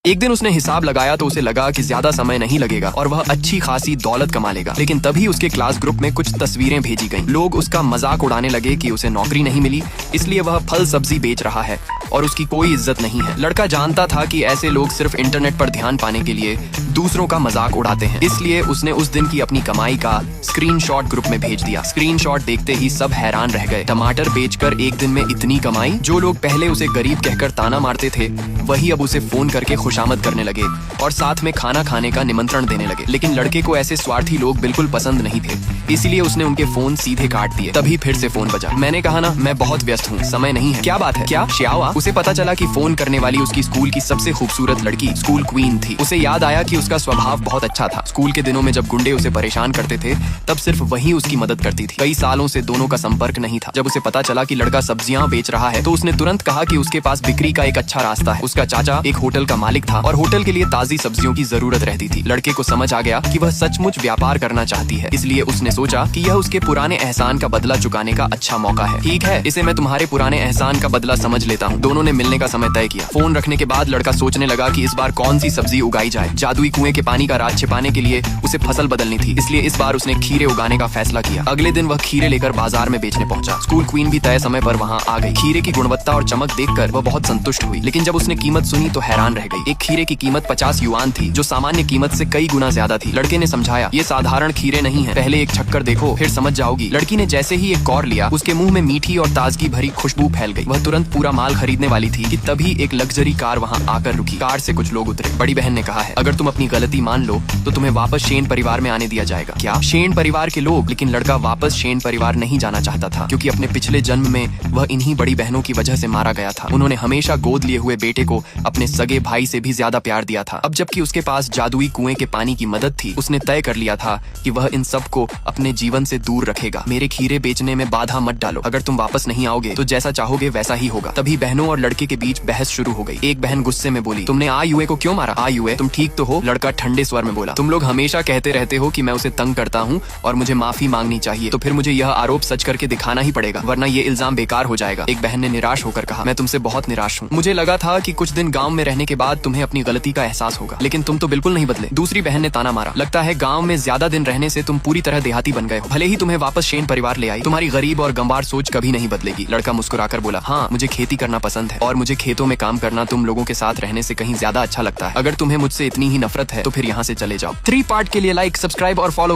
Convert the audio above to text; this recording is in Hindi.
एक दिन उसने हिसाब लगाया तो उसे लगा कि ज्यादा समय नहीं लगेगा और वह अच्छी खासी दौलत कमा लेगा। लेकिन तभी उसके क्लास ग्रुप में कुछ तस्वीरें भेजी गईं। लोग उसका मजाक उड़ाने लगे कि उसे नौकरी नहीं मिली, इसलिए वह फल सब्जी बेच रहा है और उसकी कोई इज्जत नहीं है। लड़का जानता था कि ऐसे लोग सिर्फ इंटरनेट पर ध्यान पाने के लिए दूसरों का मजाक उड़ाते हैं, इसलिए उसने उस दिन की अपनी कमाई का स्क्रीनशॉट ग्रुप में भेज दिया। स्क्रीनशॉट देखते ही सब हैरान रह गए। टमाटर बेचकर एक दिन में इतनी कमाई। जो लोग पहले उसे गरीब कहकर ताना मारते थे वही अब उसे फोन करके खुशामद करने लगे और साथ में खाना खाने का निमंत्रण देने लगे। लेकिन लड़के को ऐसे स्वार्थी लोग बिल्कुल पसंद नहीं थे, इसीलिए उसने उनके फोन सीधे काट दिए। तभी फिर से फोन बजा। मैंने कहा ना, मैं बहुत व्यस्त हूँ, समय नहीं है। क्या बात है? क्या श्यावा? उसे पता चला कि फोन करने वाली उसकी स्कूल की सबसे खूबसूरत लड़की स्कूल क्वीन थी। उसे याद आया कि उसका स्वभाव बहुत अच्छा था। स्कूल के दिनों में जब गुंडे उसे परेशान करते थे तब सिर्फ वही उसकी मदद करती थी। कई सालों से दोनों का संपर्क नहीं था। जब उसे पता चला कि लड़का सब्जियां बेच रहा है तो उसने तुरंत कहा कि उसके पास बिक्री का एक अच्छा रास्ता है। उसका चाचा एक होटल का मालिक था और होटल के लिए ताजी सब्जियों की जरूरत रहती थी। लड़के को समझ आ गया कि वह सचमुच व्यापार करना चाहती है, इसलिए उसने सोचा कि यह उसके पुराने एहसान का बदला चुकाने का अच्छा मौका है। ठीक है, इसे मैं तुम्हारे पुराने एहसान का बदला समझ लेता हूँ। दोनों ने मिलने का समय तय किया। फोन रखने के बाद लड़का सोचने लगा कि इस बार कौन सी सब्जी उगाई जाए। जादुई कुएं के पानी का राज छिपाने के लिए उसे फसल बदलनी थी, इसलिए इस बार उसने खीरे उगाने का फैसला किया। अगले दिन वह खीरे लेकर बाजार में बेचने पहुंचा। स्कूल क्वीन भी तय समय पर वहां आ गई। खीरे की गुणवत्ता और चमक देखकर वह बहुत संतुष्ट हुई, लेकिन जब उसने कीमत सुनी तो हैरान रह गई। एक खीरे की कीमत 50 युआन थी, जो सामान्य कीमत से कई गुना ज्यादा थी। लड़के ने समझाया, ये साधारण खीरे नहीं है, पहले एक छक्कर देखो फिर समझ जाओगी। लड़की ने जैसे ही एक कौर लिया, उसके मुंह में मीठी और ताजगी भरी खुशबू फैल गई। वह तुरंत पूरा माल खरीदने वाली थी कि तभी एक लग्जरी कार वहां आकर रुकी। कार से कुछ लोग उतरे। बड़ी बहन ने कहा है, अगर तुम अपनी गलती मान लो तो तुम्हें वापस शेन परिवार में आने दिया जाएगा। क्या? शेन परिवार के लोग? लेकिन लड़का वापस शेन परिवार नहीं जाना चाहता था, क्योंकि अपने पिछले जन्म में वह इन्हीं बड़ी बहनों की वजह से मारा गया था। उन्होंने हमेशा गोद लिए हुए बेटे को अपने सगे भाई से भी ज्यादा प्यार दिया था। अब जबकि उसके पास जादुई कुएं के पानी की मदद थी, उसने तय कर लिया था कि वह इन सब को अपने जीवन से दूर रखेगा। मेरे खीरे बेचने में बाधा मत डालो। अगर तुम वापस नहीं आओगे तो जैसा चाहोगे वैसा ही होगा। तभी बहनों और लड़के के बीच बहस शुरू हो गई। एक बहन गुस्से में बोली, तुमने आ युए को क्यों मारा? आ युए, तुम ठीक तो हो? लड़का ठंडे स्वर में बोला, तुम लोग हमेशा कहते रहते हो कि मैं उसे तंग करता हूँ और मुझे माफी मांगनी चाहिए, तो फिर मुझे यह आरोप सच करके दिखाना ही पड़ेगा, वरना ये इल्जाम बेकार हो जाएगा। एक बहन ने निराश होकर कहा, मैं तुमसे बहुत निराश हूँ। मुझे लगा था कि कुछ दिन गाँव में रहने के बाद तुम्हें अपनी गलती का एहसास होगा, लेकिन तुम तो बिल्कुल नहीं बदले। दूसरी बहन ने ताना मारा, लगता है गाँव में ज्यादा दिन रहने से तुम पूरी तरह देहाती बन गए हो। भले ही तुम्हें वापस शेन परिवार ले आई, तुम्हारी गरीब और गंवार सोच कभी नहीं बदलेगी। लड़का मुस्कुराकर बोला, हाँ, मुझे खेती करना पसंद है और मुझे खेतों में काम करना तुम लोगों के साथ रहने से कहीं ज्यादा अच्छा लगता है। अगर तुम्हें मुझसे इतनी ही नफरत है तो फिर यहाँ से चले जाओ। 3 पार्ट के लिए लाइक, सब्सक्राइब और फॉलो